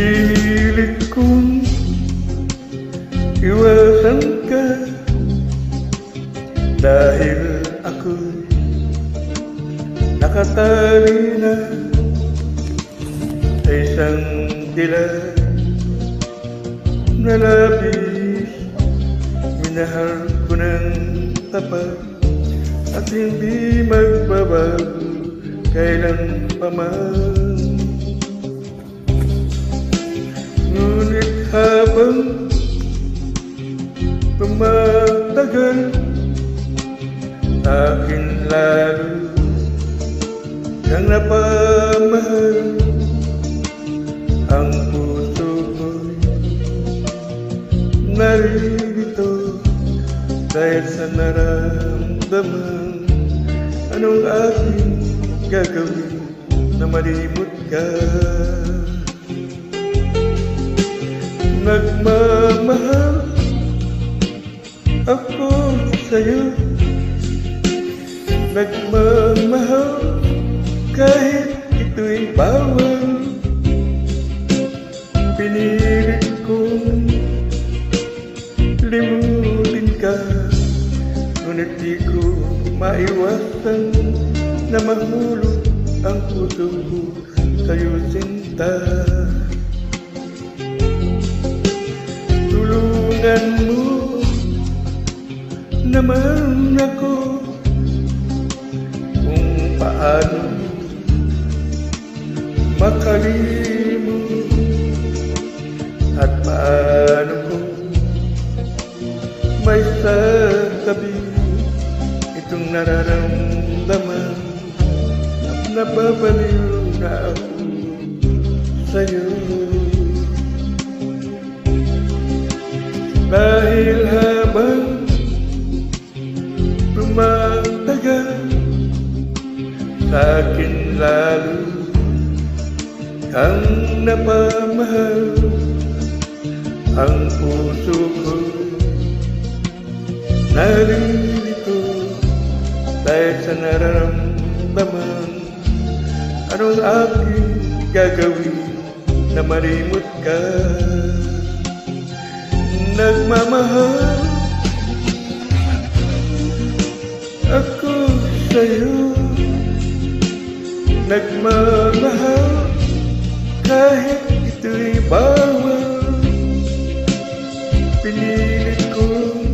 Pinilit kong iwasan ka dahil ako'y nakatali na sa isang dilag na labis. Minahal ko ng tapat at hindi magbabago kailan pa man. Ngunit habang tumatagal, akin lalo kang napamahal. Ang puso ko'y naririto dahil sa naramdaman. Anong aking gagawin na malimot ka? Nagmamahal ako sa'yo, nagmamahal kahit ito'y bawal. Pinilit kong limutin ka, ngunit di ko maiwasan na mahulog ang puso ko sa'yo, sinta. Tulungan mo naman ako kung paano makalimot at paano ko may sasabi itong nararamdaman. Napapaliw na ako sa'yo dahil habang tumatagal, sa'kin lalo kang napamahal. Ang puso ko naririto dahil sa nararamdaman. Anong aking gagawin na malimot ka? Nagmamahal ako sa'yo, nagmamahal kahit ito'y bawal. Pinilit kong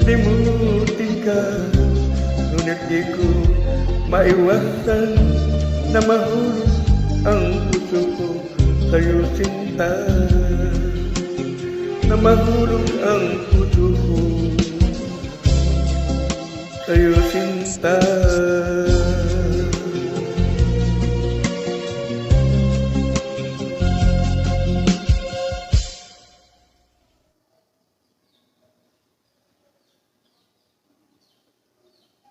limutin ka, ngunit di ko maiwasan na mahulog ang puso ko sa'yo, sinta. Na mahulog ang puso ko sa'yo, sinta.